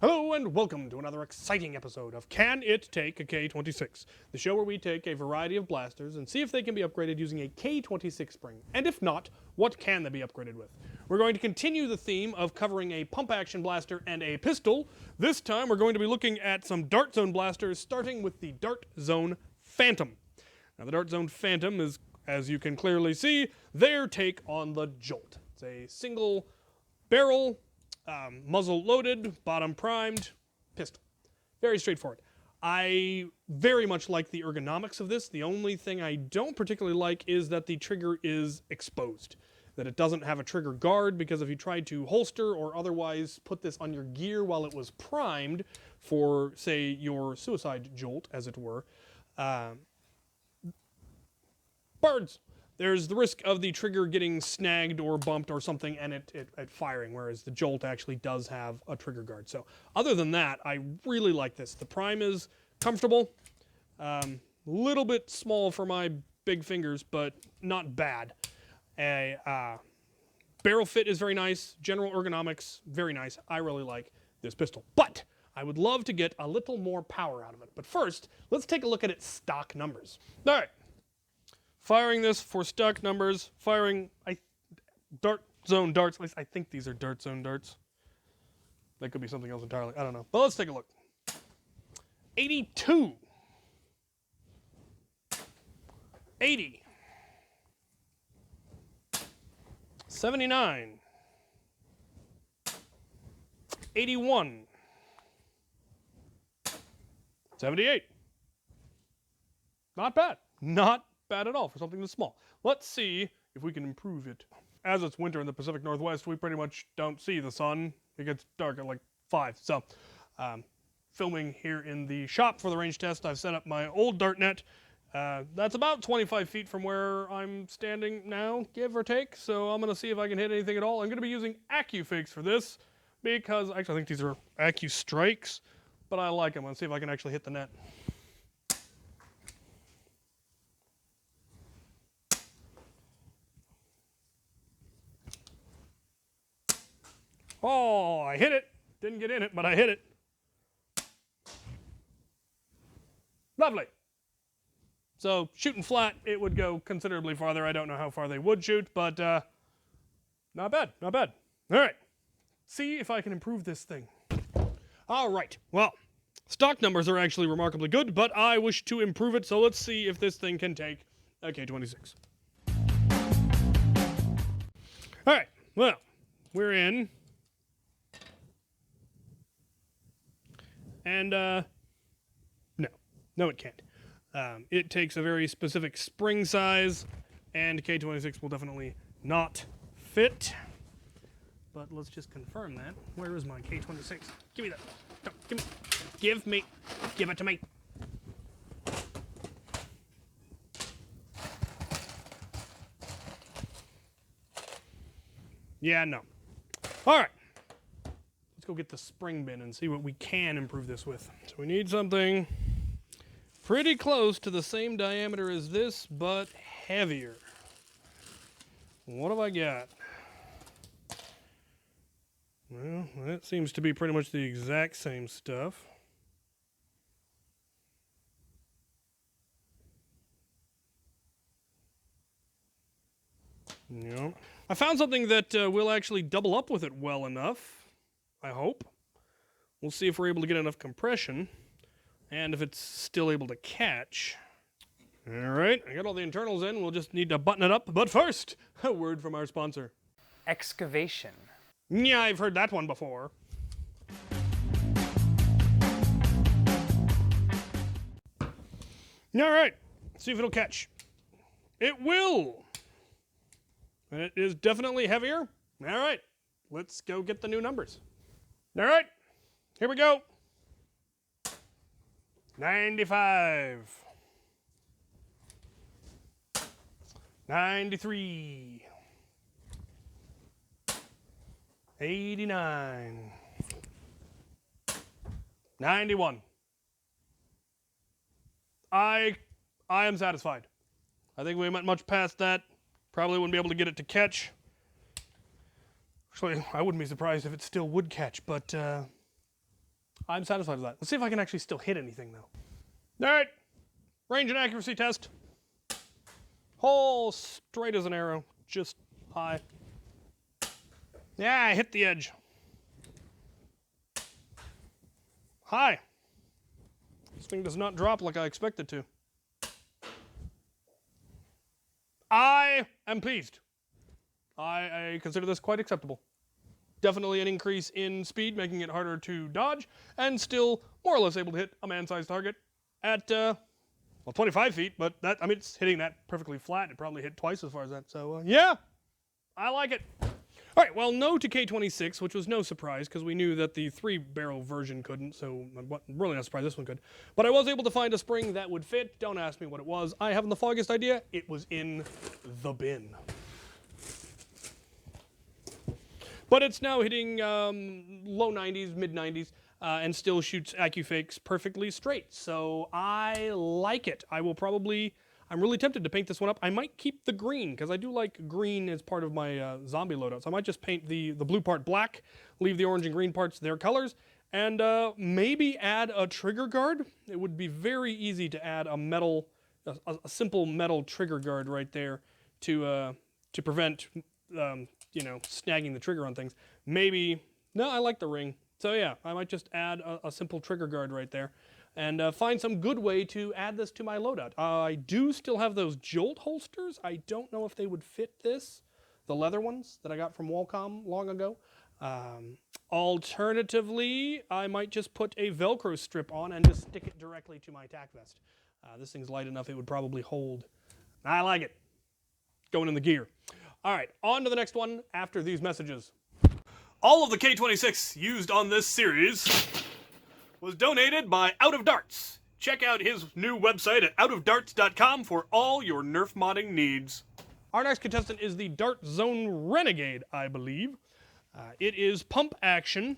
Hello and welcome to another exciting episode of Can It Take a K26, the show where we take a variety of blasters and see if they can be upgraded using a K26 spring, and if not, what can they be upgraded with. We're going to continue the theme of covering a pump action blaster and a pistol. This time we're going to be looking at some Dart Zone blasters, starting with the Dart Zone Phantom. Now the Dart Zone Phantom is, as you can clearly see, their take on the Jolt. It's a single barrel, muzzle loaded, bottom primed, pistol. Very straightforward. I very much like the ergonomics of this. The only thing I don't particularly like is that the trigger is exposed. That it doesn't have a trigger guard, because if you tried to holster or otherwise put this on your gear while it was primed for, say, your suicide jolt, as it were, birds. There's the risk of the trigger getting snagged or bumped or something and it firing, whereas the Jolt actually does have a trigger guard. So other than that, I really like this. The prime is comfortable, little bit small for my big fingers, but not bad. Barrel fit is very nice. General ergonomics, very nice. I really like this pistol. But I would love to get a little more power out of it. But first, let's take a look at its stock numbers. All right. Firing this for stock numbers, firing Dart Zone darts, at least I think these are Dart Zone darts. That could be something else entirely, I don't know. But let's take a look. 82. 80. 79. 81. 78. Not bad. Not bad at all for something this small. Let's see if we can improve it. As it's winter in the Pacific Northwest, we pretty much don't see the sun. It gets dark at like 5. So, filming here in the shop for the range test, I've set up my old dart net. That's about 25 feet from where I'm standing now, give or take. So I'm going to see if I can hit anything at all. I'm going to be using AccuFakes for this, because actually I think these are AccuStrikes, but I like them. Let's see if I can actually hit the net. Oh, I hit it. Didn't get in it, but I hit it. Lovely. So, shooting flat, it would go considerably farther. I don't know how far they would shoot, but not bad, not bad. All right. See if I can improve this thing. All right. Well, stock numbers are actually remarkably good, but I wish to improve it, so let's see if this thing can take a K26. All right. Well, we're in. And, no it can't. It takes a very specific spring size, and K26 will definitely not fit. But let's just confirm that. Where is my K26? Give me that. No, give me. Give it to me. Yeah, no. All right. Let's go get the spring bin and see what we can improve this with. So we need something pretty close to the same diameter as this, but heavier. What have I got? Well, that seems to be pretty much the exact same stuff. Yeah. I found something that will actually double up with it well enough. I hope. We'll see if we're able to get enough compression and if it's still able to catch. All right, I got all the internals in. We'll just need to button it up. But first, a word from our sponsor. Excavation. Yeah, I've heard that one before. All right, see if it'll catch. It will. And it is definitely heavier. All right, let's go get the new numbers. All right, here we go. 95. 93. 89. 91. I am satisfied. I think we went much past that. Probably wouldn't be able to get it to catch. Actually, I wouldn't be surprised if it still would catch, but I'm satisfied with that. Let's see if I can actually still hit anything, though. All right. Range and accuracy test. Hole straight as an arrow. Just high. Yeah, I hit the edge. High. This thing does not drop like I expected to. I am pleased. I consider this quite acceptable. Definitely an increase in speed, making it harder to dodge, and still more or less able to hit a man-sized target at, well, 25 feet, but that, I mean, it's hitting that perfectly flat. It probably hit twice as far as that, so, yeah, I like it. All right, well, no to K26, which was no surprise, because we knew that the 3-barrel version couldn't, so I'm really not surprised this one could. But I was able to find a spring that would fit. Don't ask me what it was. I haven't the foggiest idea. It was in the bin. But it's now hitting low 90s, mid 90s, and still shoots AccuFakes perfectly straight. So I like it. I will probably, I'm really tempted to paint this one up. I might keep the green, because I do like green as part of my zombie loadouts. I might just paint the blue part black, leave the orange and green parts their colors, and maybe add a trigger guard. It would be very easy to add a metal, a simple metal trigger guard right there to prevent you know, snagging the trigger on things. Maybe, no, I like the ring. So yeah, I might just add a simple trigger guard right there and find some good way to add this to my loadout. I do still have those Jolt holsters. I don't know if they would fit this, the leather ones that I got from Wallcom long ago. Alternatively, I might just put a Velcro strip on and just stick it directly to my tack vest. This thing's light enough it would probably hold. I like it. Going in the gear. All right, on to the next one after these messages. All of the K26 used on this series was donated by Out of Darts. Check out his new website at outofdarts.com for all your Nerf modding needs. Our next contestant is the Dart Zone Renegade, I believe. It is pump action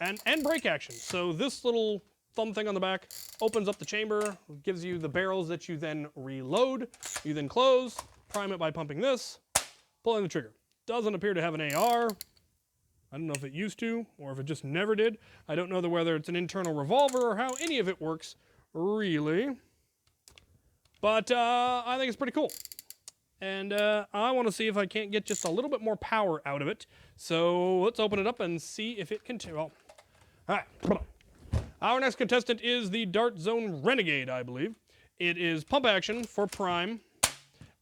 and brake action. So this little thumb thing on the back opens up the chamber, gives you the barrels that you then reload. You then close, prime it by pumping this, pulling the trigger. Doesn't appear to have an AR. I don't know if it used to, or if it just never did. I don't know whether it's an internal revolver or how any of it works, really. But I think it's pretty cool. And I want to see if I can't get just a little bit more power out of it. So let's open it up and see if it can... Well, all right. Our next contestant is the Dart Zone Renegade, I believe. It is pump action for prime,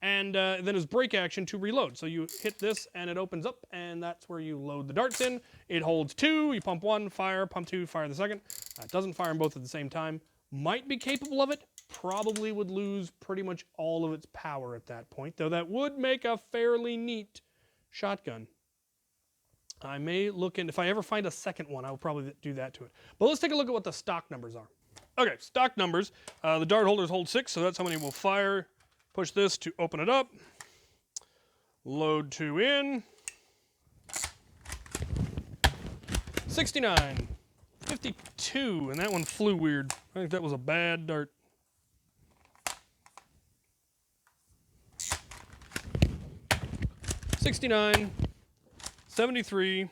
and then is brake action to reload. So you hit this and it opens up, and that's where you load the darts in. It holds 2, you pump 1, fire, pump 2, fire the second. It doesn't fire them both at the same time. Might be capable of it, probably would lose pretty much all of its power at that point, though that would make a fairly neat shotgun. I may look in, if I ever find a second one, I'll probably do that to it. But let's take a look at what the stock numbers are. Okay, stock numbers. The dart holders hold 6, so that's how many we'll fire. Push this to open it up. Load 2 in. 69. 52, and that one flew weird. I think that was a bad dart. $69, 73,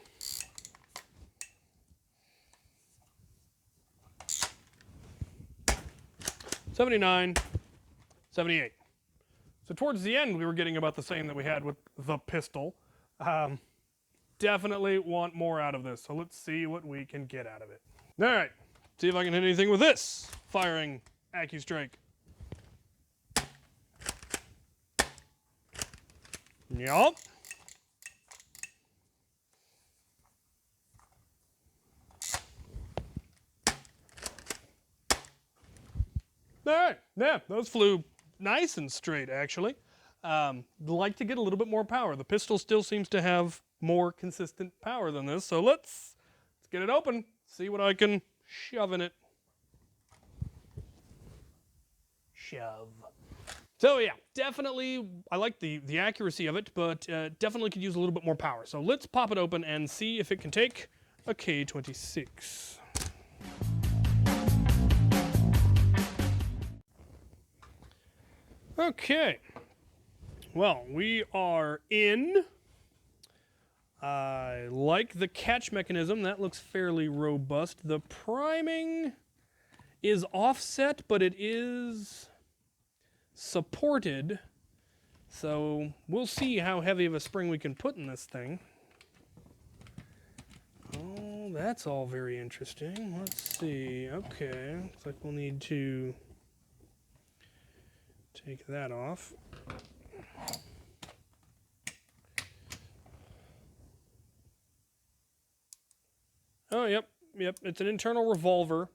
79, 78. So towards the end, we were getting about the same that we had with the pistol. Definitely want more out of this, so let's see what we can get out of it. All right, see if I can hit anything with this firing AccuStrike. Yup. All right, yeah, those flew nice and straight, actually. Like to get a little bit more power. The pistol still seems to have more consistent power than this, so let's get it open, see what I can shove in it. Shove. So yeah, definitely, I like the accuracy of it, but definitely could use a little bit more power. So let's pop it open and see if it can take a K26. Okay, well, we are in I like the catch mechanism. That looks fairly robust. The priming is offset, but it is supported. So we'll see how heavy of a spring we can put in this thing. Oh, that's all very interesting. Let's see. Okay, looks like we'll need to take that off. Oh, yep. It's an internal revolver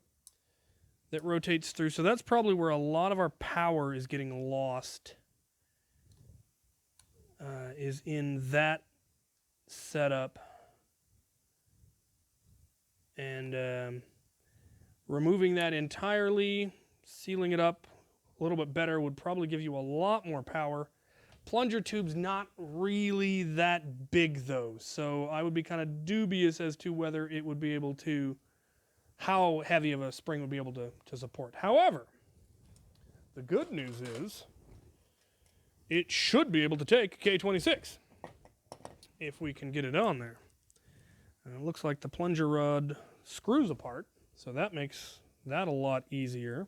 that rotates through. So that's probably where a lot of our power is getting lost. Is in that setup. And removing that entirely, sealing it up a little bit better would probably give you a lot more power. Plunger tube's not really that big though, so I would be kind of dubious as to whether it would be able to, how heavy of a spring would be able to support. However, the good news is it should be able to take K26 if we can get it on there. It looks like the plunger rod screws apart, so that makes that a lot easier.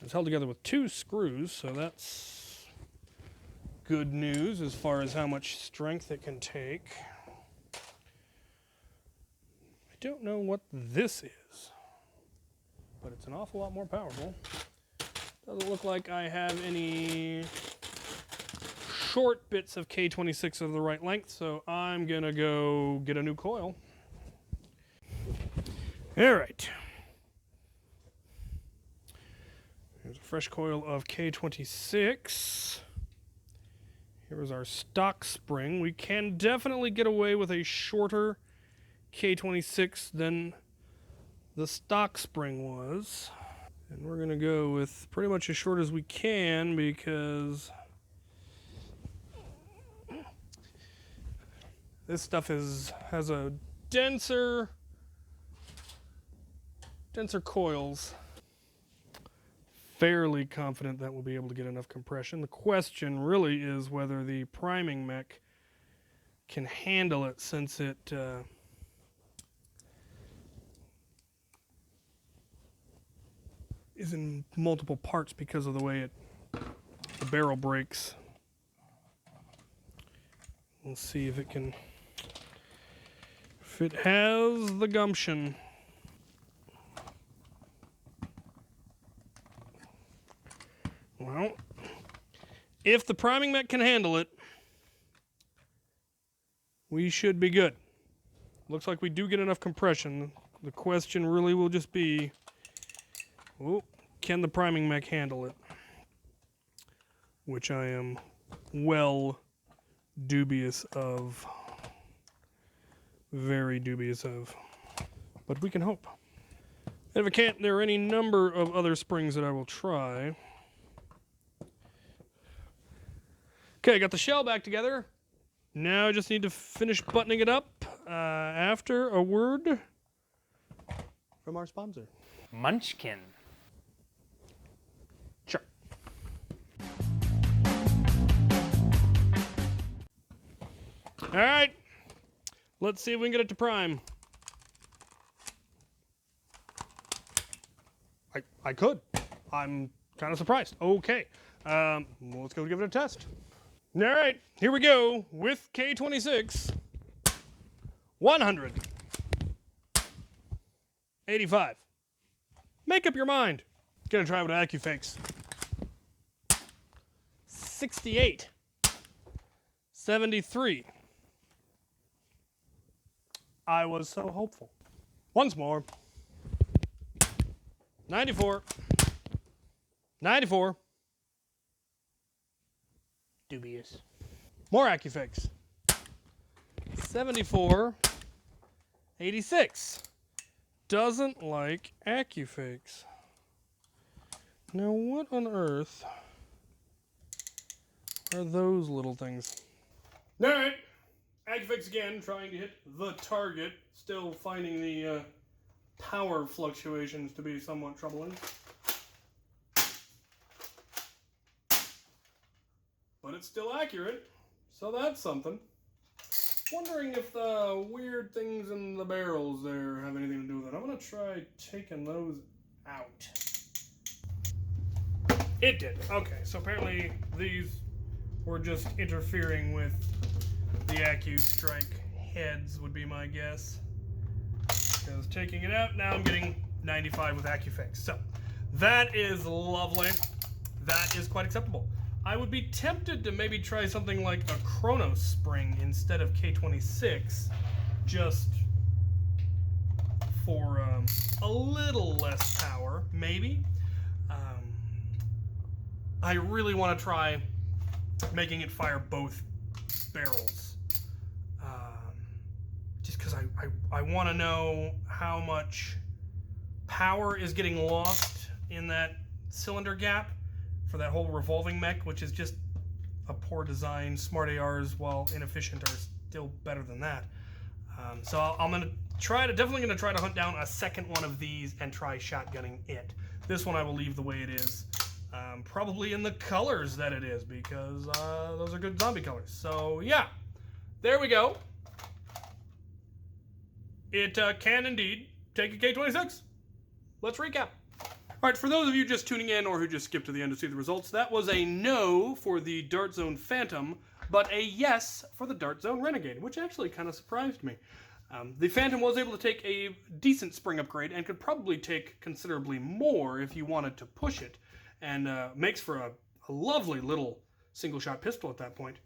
It's held together with 2 screws, so that's good news as far as how much strength it can take. I don't know what this is, but it's an awful lot more powerful. Doesn't look like I have any short bits of K26 of the right length, so I'm gonna go get a new coil. All right. Here's a fresh coil of K26. Here is our stock spring. We can definitely get away with a shorter K26 than the stock spring was. And we're going to go with pretty much as short as we can because this stuff has a denser coils. Fairly confident that we'll be able to get enough compression. The question really is whether the priming mech can handle it, since it is in multiple parts because of the way the barrel breaks. We'll see if it has the gumption. Well, if the priming mech can handle it, we should be good. Looks like we do get enough compression. The question really will just be, can the priming mech handle it? Which I am well dubious of. Very dubious of. But we can hope. And if I can't, there are any number of other springs that I will try. Okay, got the shell back together. Now I just need to finish buttoning it up after a word from our sponsor. Munchkin. Sure. All right. Let's see if we can get it to prime. I could. I'm kind of surprised. Okay. Let's go give it a test. All right, here we go with K26. 185. Make up your mind. Gonna try with AccuFakes. 68. 73. I was so hopeful. Once more. 94. 94. Dubious. More AccuFakes. 74. 86. Doesn't like AccuFakes. Now what on earth are those little things? Alright. AccuFakes again, trying to hit the target. Still finding the power fluctuations to be somewhat troubling. But it's still accurate, so that's something. Wondering if the weird things in the barrels there have anything to do with it. I'm going to try taking those out. It did. Okay, so apparently these were just interfering with the AccuStrike heads would be my guess. Because taking it out, now I'm getting 95 with AccuFix. So that is lovely. That is quite acceptable. I would be tempted to maybe try something like a Chronos spring instead of K26, just for a little less power, maybe. I really want to try making it fire both barrels. Just because I want to know how much power is getting lost in that cylinder gap for that whole revolving mech, which is just a poor design. Smart ARs, while inefficient, are still better than that. So I'm definitely gonna try to hunt down a second one of these and try shotgunning it. This one I will leave the way it is. Probably in the colors that it is, because those are good zombie colors. So yeah, there we go. It can indeed take a K26. Let's recap. All right, for those of you just tuning in or who just skipped to the end to see the results, that was a no for the Dart Zone Phantom, but a yes for the Dart Zone Renegade, which actually kind of surprised me. The Phantom was able to take a decent spring upgrade and could probably take considerably more if you wanted to push it, and makes for a lovely little single-shot pistol at that point.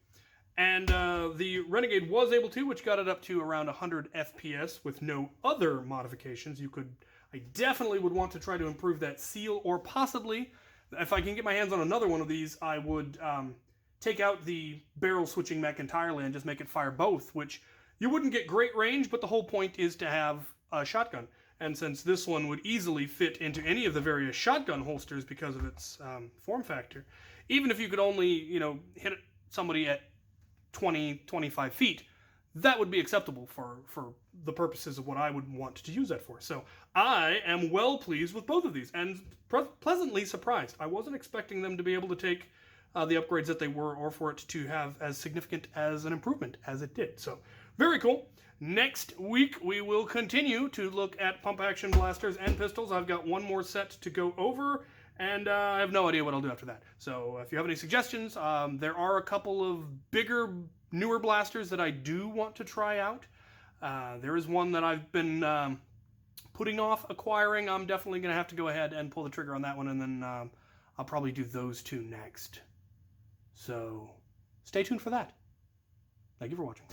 And the Renegade was able to, which got it up to around 100 FPS with no other modifications. I definitely would want to try to improve that seal, or possibly, if I can get my hands on another one of these, I would take out the barrel switching mech entirely and just make it fire both, which you wouldn't get great range, but the whole point is to have a shotgun. And since this one would easily fit into any of the various shotgun holsters because of its form factor, even if you could only, hit somebody at 20, 25 feet, that would be acceptable for the purposes of what I would want to use that for. So I am well pleased with both of these, and pleasantly surprised. I wasn't expecting them to be able to take the upgrades that they were, or for it to have as significant as an improvement as it did. So very cool. Next week, we will continue to look at pump-action blasters and pistols. I've got one more set to go over, and I have no idea what I'll do after that. So if you have any suggestions, there are a couple of bigger, newer blasters that I do want to try out. There is one that I've been putting off acquiring. I'm definitely going to have to go ahead and pull the trigger on that one, and then I'll probably do those two next. So stay tuned for that. Thank you for watching.